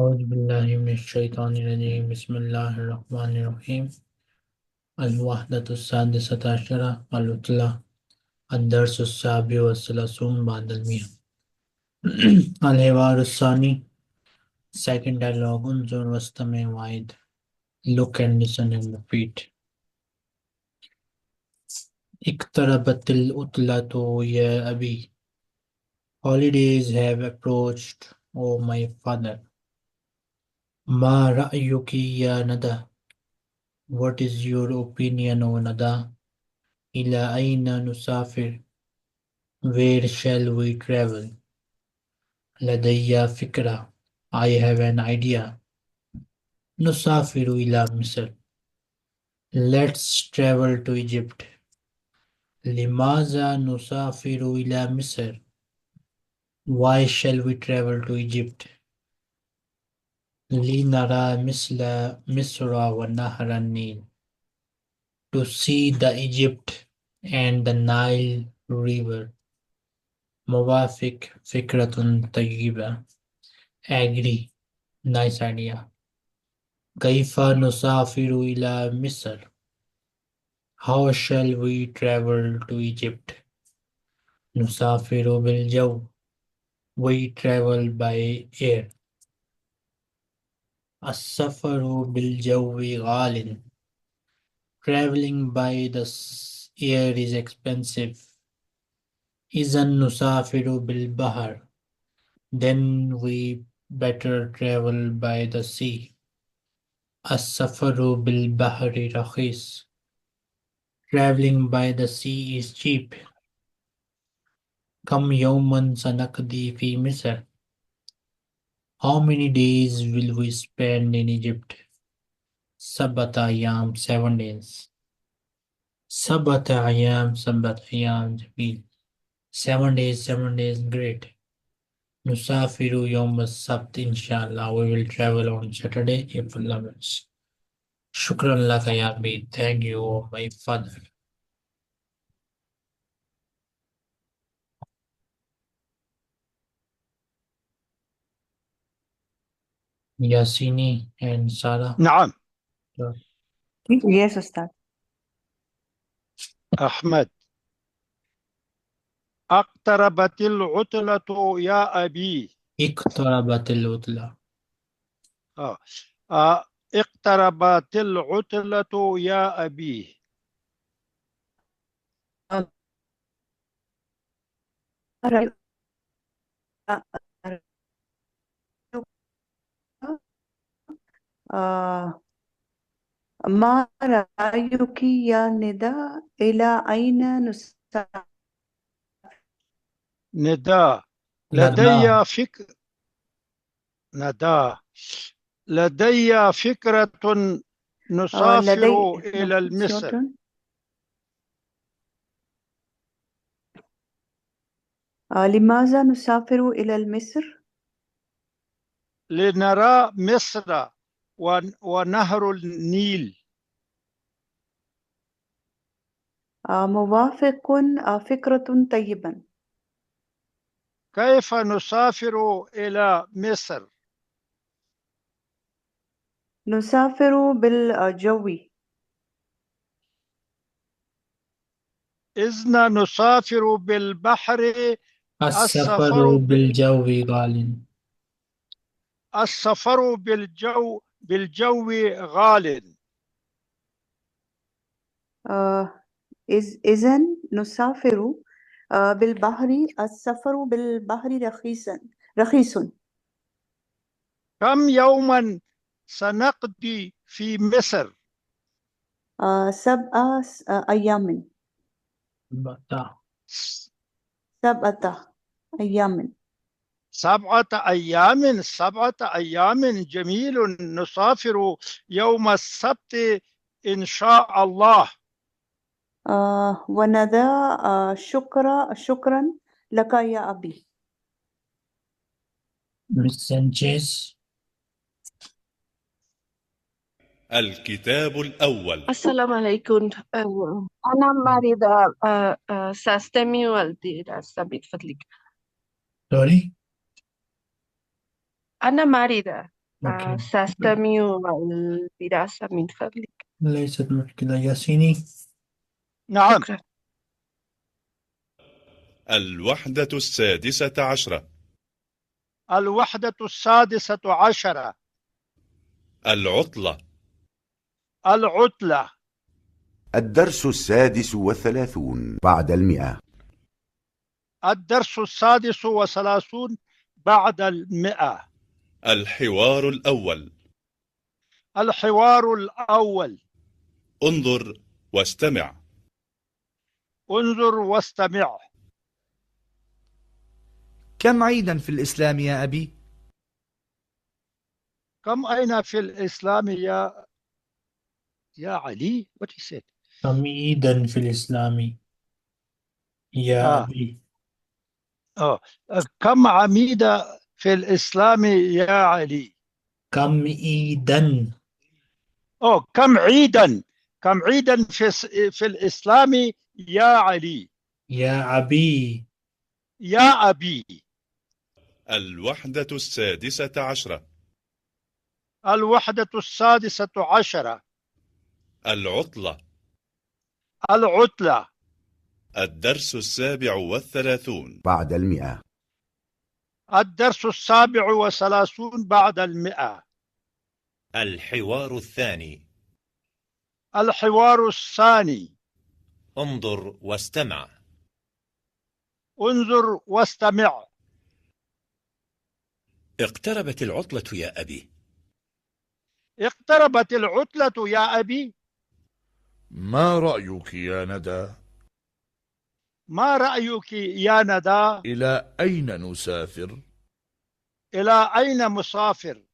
औज़ुबिल्लाहिमिनश्शैतानिर्रजीम बिस्मिल्लाहिर्रहमानिर्रहीम अल-वहदतुस्सादिसता अशरा अल-उतला अद-दर्सुस्साबि वस्सलासून बअदल मिआ अल-हिवारुस्सानी सेकंड डायलॉग उन्जुर वस्तमे वाइद look and listen and repeat इक़्तरबतिल उतलतु या अबी holidays have approached O my father मा रअयुकी या नदा what is your opinion O nada إلى أين نسافر where shall we travel لدي فكرة I have an idea نسافر إلى مصر let's travel to Egypt لماذا نسافر إلى مصر why shall we travel to Egypt لنرى مثل مصر ونهر النيل to see the Egypt and the Nile river موافق فكرة طيبة agree nice idea كيف نسافر إلى مصر how shall we travel to Egypt نسافر بالجو we travel by air السفر بالجو غال traveling by the air is expensive إذا نسافر بالبحر then we better travel by the sea السفر بالبحر رخيص traveling by the sea is cheap كم يوما سنقضي في مصر how many days will we spend in Egypt سبعة أيام 7 days سبعة أيام جميل 7 days great نسافر يوم السبت إن شاء الله we will travel on Saturday if Allah wills شكرا لك يا أبي thank you my father Yasini and Sarah نعم. Yes, Ustad. أحمد، اقتربت العطلة يا أبي. اقتربت العطلة آه. اقتربت العطلة يا أبي. ما رأيك يا ندى إلى أين نسافر؟ نداء ندى نداء لدي فكرة نسافر إلى مصر. لماذا نسافر إلى مصر؟ لنرى مصر ونهر النيل. موافق فكرة طيبة. كيف نسافر إلى مصر؟ نسافر بالجو. إذن نسافر بالبحر. السفر بالجو غال السفر بالجو غال. إذن نسافر بالبحر. السفر بالبحر رخيص. كم يوما سنقضي في مصر؟ 7 أيام. 7 أيام. 7 أيام جميل. نسافر يوم السبت إن شاء الله. وندى شكرا لك يا أبي. Miss Sanchez الكتاب الأول. السلام عليكم. أنا مريضة. سأستمع والدراسة بفضلك. sorry أنا مريضة. أوكي. سأستمع الدراسة من فضلك. ليست مشكلة ياسيني. نعم. شكرا. الوحدة السادسة عشرة. الوحدة السادسة عشرة. العطلة. العطلة. الدرس 36 بعد 100. الدرس 36 بعد 100. الحوار الأول. الحوار الأول. انظر واستمع. انظر واستمع. كم عيدا في الإسلام يا أبي؟ كم أين في الإسلام يا علي؟ What he said. كم عيدا في الإسلام يا أبي؟ كم عميدة في الإسلام يا علي؟ كم عيدا. كم عيدا. كم عيدا في الإسلام يا علي؟ يا أبي. يا أبي. الوحدة السادسة عشرة. الوحدة السادسة عشرة. العطلة. العطلة. الدرس 37 بعد 100. الدرس 37 بعد 100. الحوار الثاني. الحوار الثاني. انظر واستمع. انظر واستمع. اقتربت العطلة يا أبي. اقتربت العطلة يا أبي. ما رأيك يا ندى؟ ما رأيك يا ندى؟ إلى أين نسافر؟ إلى أين مسافر؟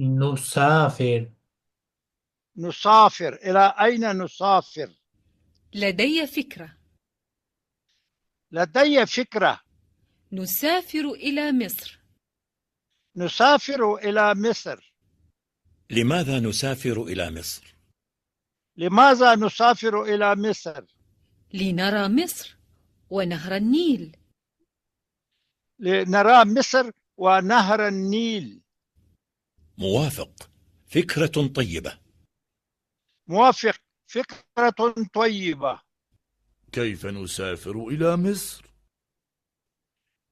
نسافر. نسافر. إلى أين نسافر؟ لدي فكرة. لدي فكرة. نسافر إلى مصر. نسافر إلى مصر. لماذا نسافر إلى مصر؟ لماذا نسافر إلى مصر؟ لنرى مصر ونهر النيل. لنرى مصر ونهر النيل. موافق، فكرة طيبة. موافق، فكرة طيبة. كيف نسافر إلى مصر؟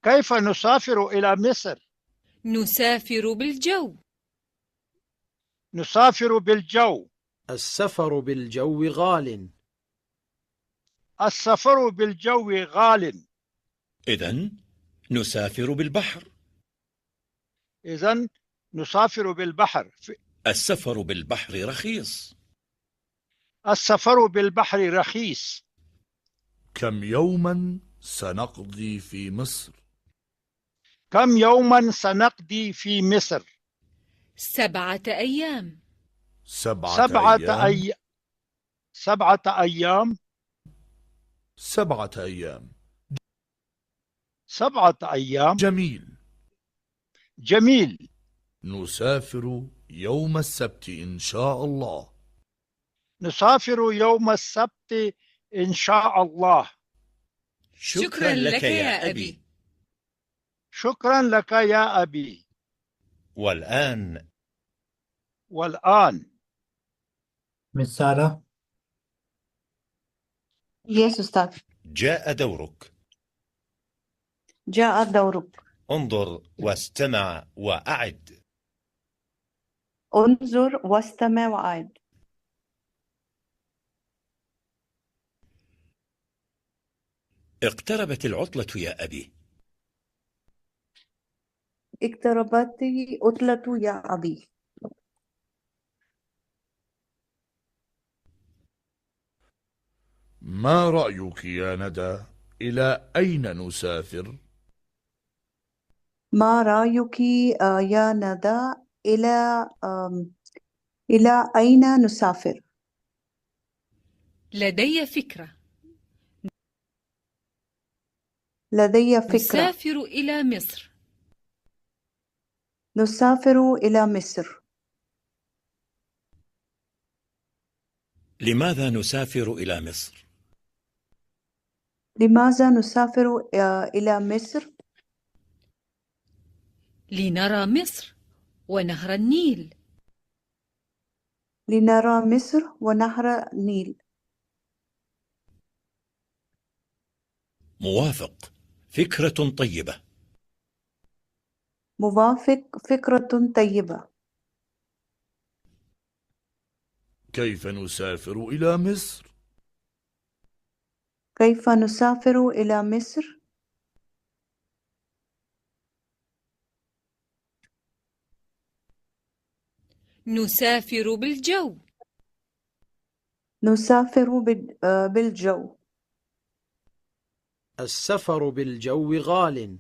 كيف نسافر إلى مصر؟ نسافر بالجو. نسافر بالجو. السفر بالجو غال. السفر بالجو غال. إذن نسافر بالبحر. إذن نسافر بالبحر. السفر بالبحر رخيص. السفر بالبحر رخيص. كم يوما سنقضي في مصر؟ كم يوما سنقضي في مصر؟ 7 أيام. 7 أيام. 7 أيام. 7 أيام. 7 أيام. جميل. جميل. نسافر يوم السبت إن شاء الله. نسافر يوم السبت إن شاء الله. شكرا لك يا أبي. شكرا لك يا أبي. والآن مس سارة. Yes, أستاذ. جاء دورك. جاء دورك. انظر واستمع وأعد. انظر واستمع وأعد. اقتربت العطلة يا أبي. اقتربت عطلة يا أبي. ما رأيك يا ندى؟ إلى أين نسافر؟ ما رأيك يا ندى؟ إلى أين نسافر؟ لدي فكرة. لدي فكرة. نسافر إلى مصر. نسافر إلى مصر. لماذا نسافر إلى مصر؟ لماذا نسافر إلى مصر؟ لنرى مصر ونهر النيل. لنرى مصر ونهر النيل. موافق، فكرة طيبة. موافق، فكرة طيبة. كيف نسافر إلى مصر؟ كيف نسافر إلى مصر؟ نسافر بالجو. نسافر بالجو. السفر بالجو غال.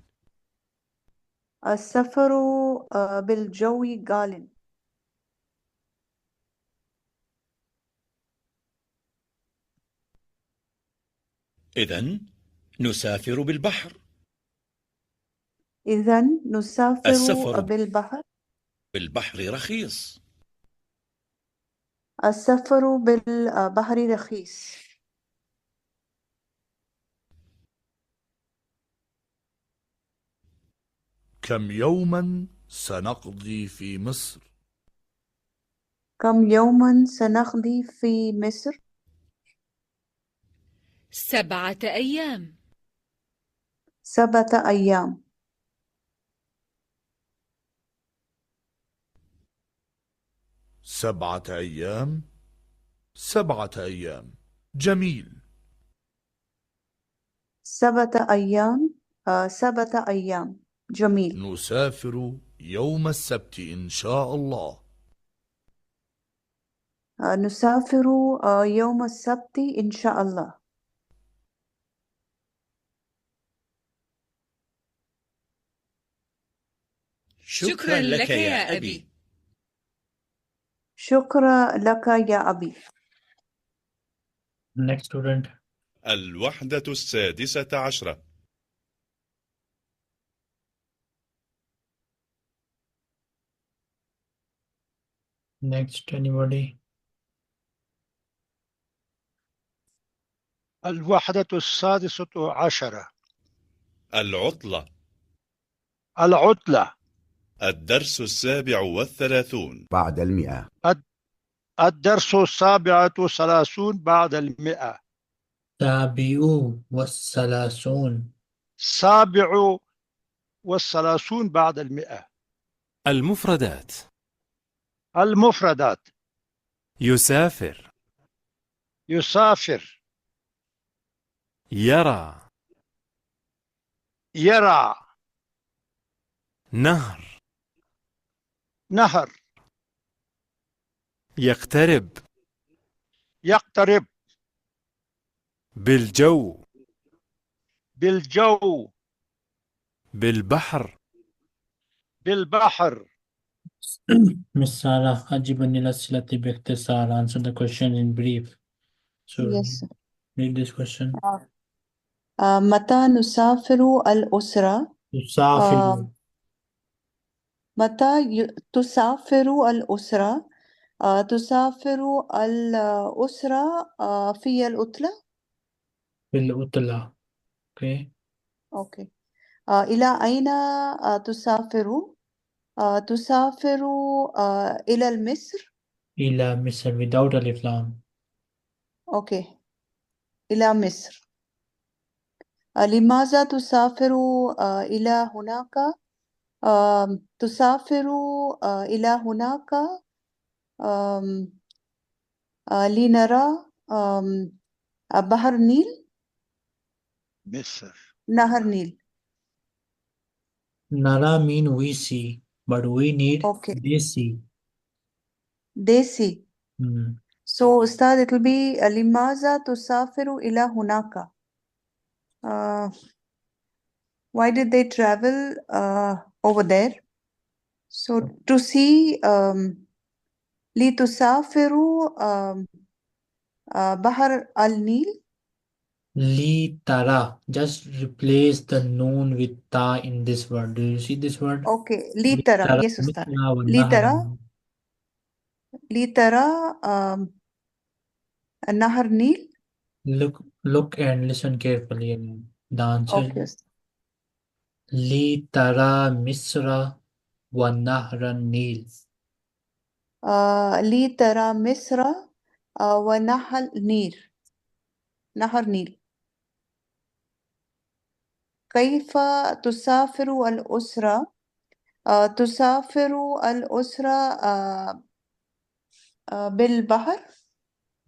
السفر بالجو غال. إذن نسافر بالبحر. إذن نسافر السفر بالبحر. بالبحر رخيص. السفر بالبحر رخيص. كم يوما سنقضي في مصر؟ كم يوما سنقضي في مصر؟ 7 أيام. 7 أيام. سبعة أيام. 7 أيام. جميل. 7 أيام. 7 أيام. جميل. نسافر يوم السبت إن شاء الله. نسافر يوم السبت إن شاء الله. شكرا لك يا أبي. شكرا لك يا أبي. Next student. الوحدة السادسة عشرة. Next, anybody? الوحدة السادسة عشرة. العطلة. العطلة. الدرس السابع والثلاثون. بعد 100. الدرس 37 بعد 100. 37. 37 بعد 100. المفردات. المفردات. يسافر. يسافر. يرى. يرى. نهر. نهر. يقترب. يقترب. بالجو. بالجو. بالبحر. بالبحر. Miss Sarah, أجيبني الأسئلة باختصار. Answer the question in brief. So, Yes. read this question. متى نسافر الأسرة؟ تسافر. متى تسافر الأسرة؟ تسافر الأسرة في العطلة. في العطلة. Okay. أوكي. إلى أين تسافر؟ تسافر إلى مصر. إلى مصر without ألف لام. أوكي. إلى مصر. لماذا تسافر إلى هناك؟ تسافر إلى هناك لنرى بحر النيل. مصر. نهر النيل. Nara mean we see, but we need Okay. they see. They see. So أستاذ it will be لماذا تسافر إلى هناك? Why did they travel over there? So to see لتسافر بحر النيل. Li tara. Just replace the noon with ta in this word. Do you see this word? Okay. li tara. Tara Yes أستاذ. mithla wa li tara. nahran. li tara نهر النيل. Look and listen carefully. The answer. Okay. Li tara misra ونهر النيل. لترى مصر ونهر نيل. نهر نيل. كيف تسافر الأسرة؟ تسافر الأسرة بالبحر.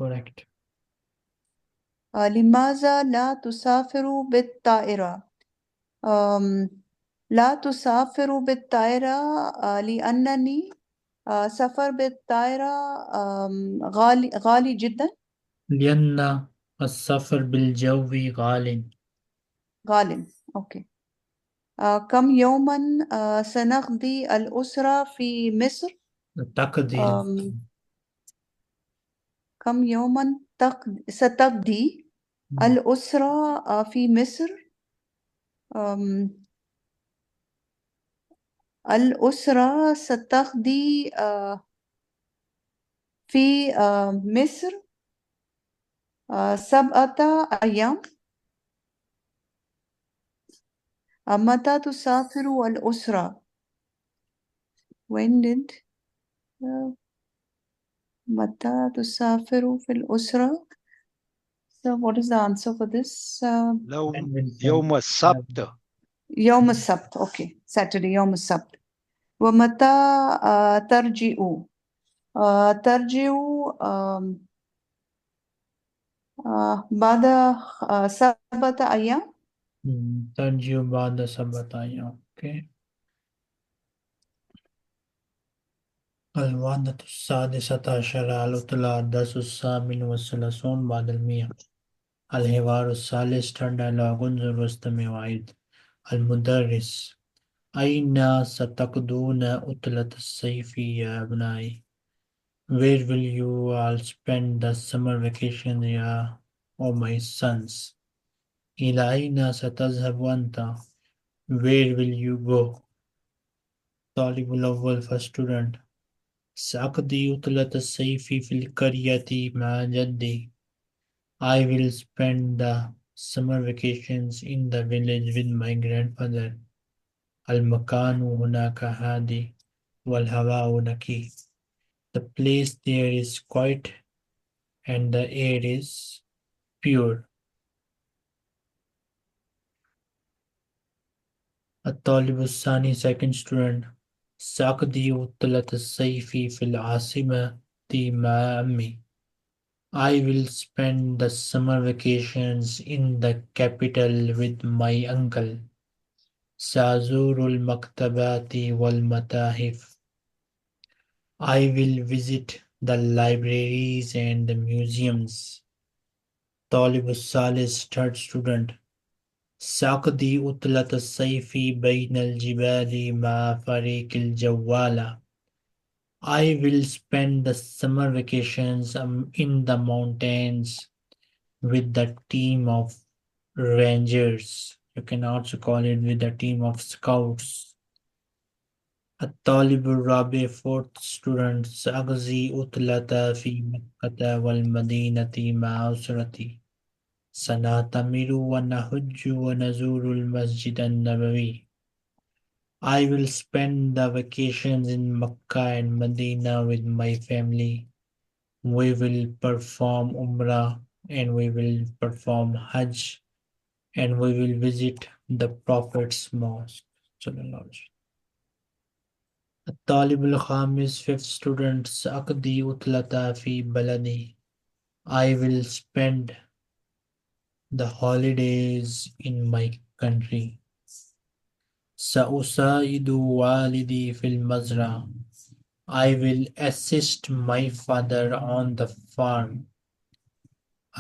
Correct. لماذا لا تسافر بالطائرة؟ لا تسافر بالطائرة لأنني سفر بالطائرة غالي جدا. لأن السفر بالجو غال. غالي. أوكي. كم يوما سنقضي الأسرة في مصر؟ تقضي. كم يوما ستقضي الأسرة في مصر؟ الأسرة ستقضي في مصر 7 أيام. متى تسافر الأسرة؟ When did متى تسافر في الأسرة؟ So what is the answer for this? لو يوم السبت. يوم السبت. Okay. Saturday. يوم السبت. ومتى ترجع؟ ترجع بعد 7 أيام. ترجع بعد 7 أيام. Okay. الوحدة السادسة عشرة العطلة الدرس الثامن والثلاثون بعد 100. الحوار الثالث dialogue انظر واستمع وعيد. المدرس: أين ستقضون عطلة الصيف يا أبنائي؟ Where will you all spend the summer vacation يا my sons? إلى أين ستذهب أنت? Where will you go? طالب الأول first student: سأقضي عطلة الصيف في القرية مع جدي. I will spend the summer vacations in the village with my grandfather. المكان هناك هادي والهواء نقي. The place there is quiet and the air is pure. الطالب الثاني second student: سأقضي عطلة الصيف في العاصمة مع أمي. I will spend the summer vacations in the capital with my uncle. سأزور المكتبات والمتاحف. I will visit the libraries and the museums. طالب الثالث third student: سأقضي عطلة الصيف بين الجبال مع فريق الجوالة. I will spend the summer vacations in the mountains with the team of rangers. You can also call it with the team of scouts. الطالب الرابع fourth student: سأقضي عطلة في مكة والمدينة مع أسرتي. سنعتمر ونحج ونزور المسجد النبوي. I will spend the vacations in Mecca and Medina with my family. We will perform Umrah and we will perform Hajj and we will visit the Prophet's mosque. الطالب الخامس fifth student: سأقضي عطلة في بلدي. I will spend the holidays in my country. سأساعد والدي في المزرعة. I will assist my father on the farm.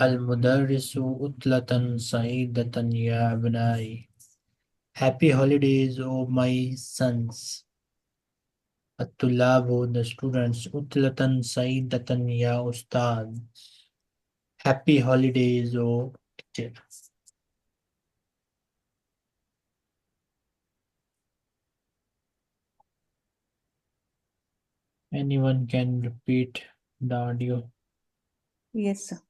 المدرس: عطلة سعيدة يا أبنائي. Happy holidays, O my sons. الطلاب the students: عطلة سعيدة يا أستاذ. Happy holidays, O teacher. Anyone can repeat the audio? Yes, sir.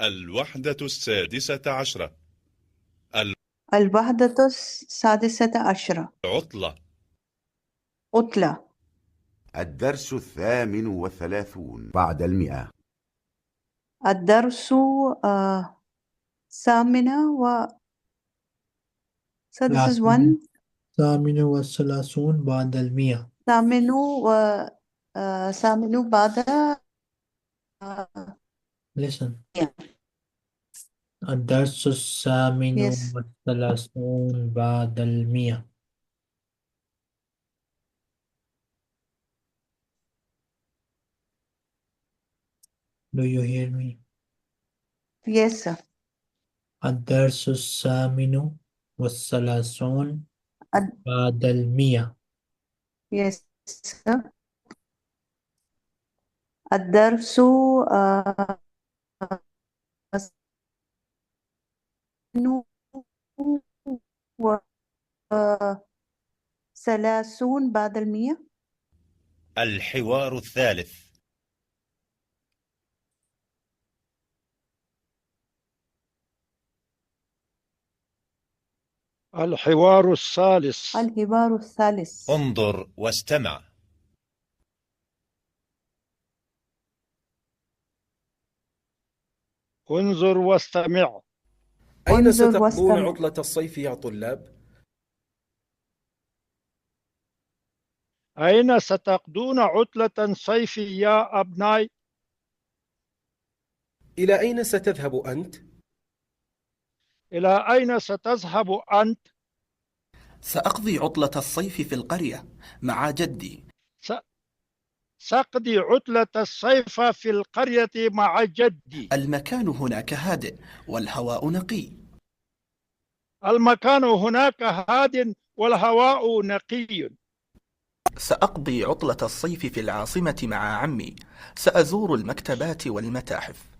الوحدة السادسة عشرة. الوحدة السادسة عشرة. العطلة. عطلة. الدرس 38 بعد 100. الدرس ثامنة So this is one. ثامن والثلاثون بعد 100. ثامن بعد Listen. الدرس الثامن Yes. والثلاثون بعد 100. Do you hear me? Yes, sir. الدرس الثامن والثلاثون بعد 100. Yes, sir. الدرس ثلاثون بعد 100. الحوار الثالث. الحوار الثالث. الحوار الثالث. انظر واستمع. انظر واستمع. أين ستقضون عطلة الصيف يا طلاب؟ أين ستقضون عطلة صيف يا أبنائي؟ إلى أين ستذهب أنت؟ إلى أين ستذهب أنت؟ سأقضي عطلة الصيف في القرية مع جدي. سأقضي عطلة الصيف في القرية مع جدي. المكان هناك هادئ والهواء نقي. المكان هناك هادئ والهواء نقي. سأقضي عطلة الصيف في العاصمة مع عمي. سأزور المكتبات والمتاحف.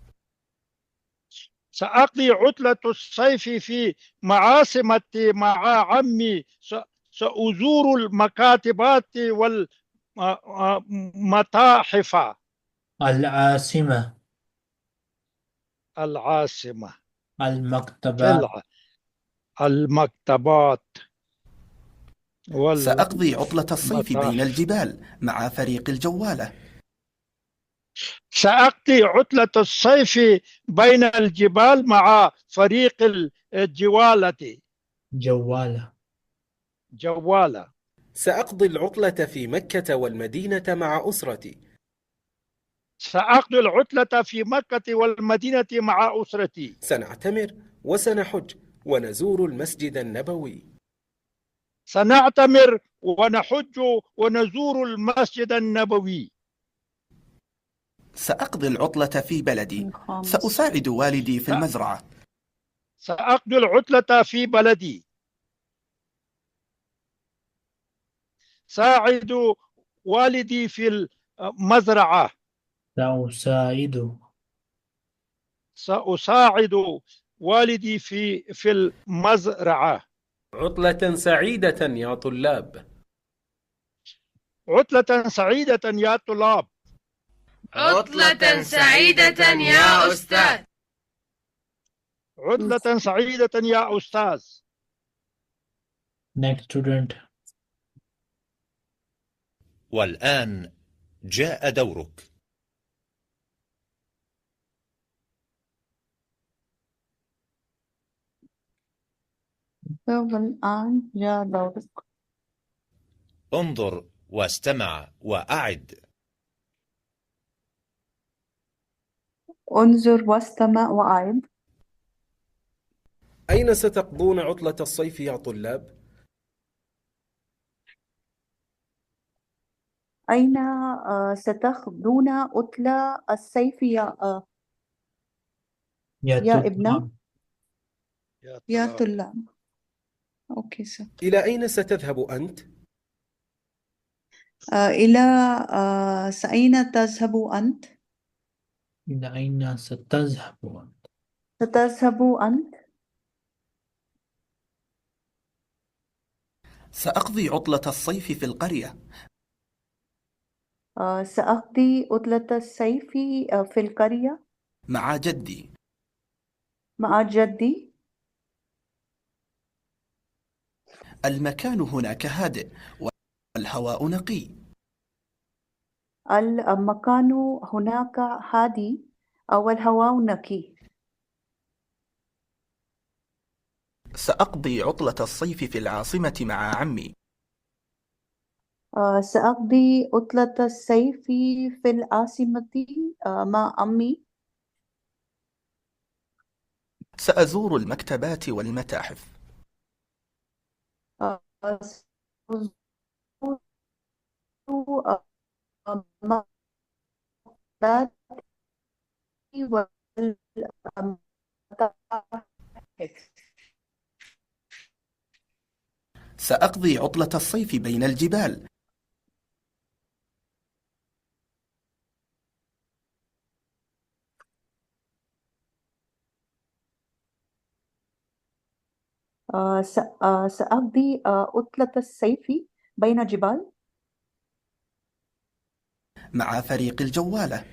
سأقضي عطلة الصيف في عاصمتي مع عمي. سأزور المكاتبات والمتاحف. العاصمة. العاصمة. المكتبات. المكتبات. سأقضي عطلة الصيف بين الجبال مع فريق الجوالة. سأقضي عطلة الصيف بين الجبال مع فريق الجوالة. جوالة. سأقضي العطلة في مكة والمدينة مع أسرتي. سأقضي العطلة في مكة والمدينة مع أسرتي. سنعتمر وسنحج ونزور المسجد النبوي. سنعتمر ونحج ونزور المسجد النبوي. سأقضي العطلة في بلدي. سأساعد والدي في المزرعة. سأقضي العطلة في بلدي. ساعد والدي في المزرعة. سأساعد والدي في المزرعة. عطلة سعيدة يا طلاب. عطلة سعيدة يا طلاب. عطلة سعيدة يا أستاذ. عطلة سعيدة يا أستاذ. Next student. والآن جاء دورك. والآن جاء دورك. انظر واستمع وأعد. انظر واستمع وأعد. أين ستقضون عطلة الصيف يا طلاب؟ أين ستقضون عطلة الصيف يا ابنة؟ يا طلاب. أوكي سر. إلى أين ستذهب أنت؟ أين تذهب أنت؟ إلى أين ستذهب أنت؟ ستذهب أنت؟ سأقضي عطلة الصيف في القرية. سأقضي عطلة الصيف في القرية مع جدي. مع جدي. المكان هناك هادئ والهواء نقي. المكان هناك هادي والهواء نقي. سأقضي عطلة الصيف في العاصمة مع عمي. سأقضي عطلة الصيف في العاصمة مع أمي. سأزور المكتبات والمتاحف. سأزور المكتبات والمتاحف. سأقضي عطلة الصيف بين الجبال. سأقضي عطلة الصيف بين الجبال مع فريق الجوالة.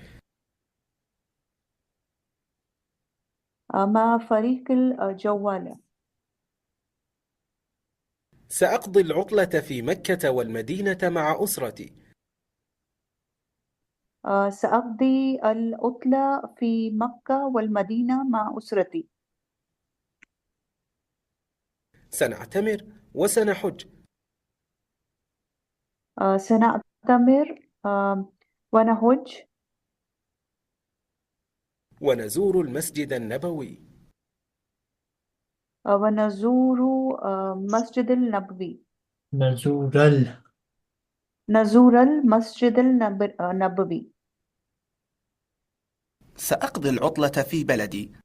مع فريق الجوالة. سأقضي العطلة في مكة والمدينة مع أسرتي. سأقضي العطلة في مكة والمدينة مع أسرتي. سنعتمر وسنحج. سنعتمر ونحج ونزور المسجد النبوي. ونزور مسجد النبوي. نزور المسجد النبوي. سأقضي العطلة في بلدي.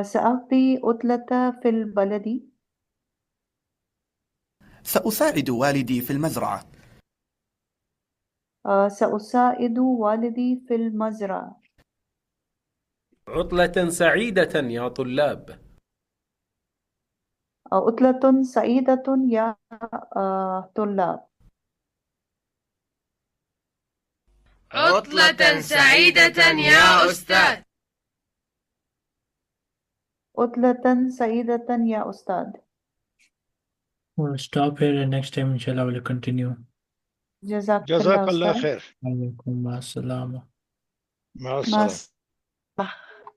سأقضي عطلة في البلد. سأساعد والدي في المزرعة. سأساعد والدي في المزرعة. عطلة سعيدة يا طلاب. عطلة سعيدة يا طلاب. عطلة سعيدة يا أستاذ. عطلة سعيدة يا أستاذ. We'll stop here and next time inshallah we'll continue. جزاك جزاك الله الله أستاذ. خير. عليكم السلام. مع مع السلامة. السلامة.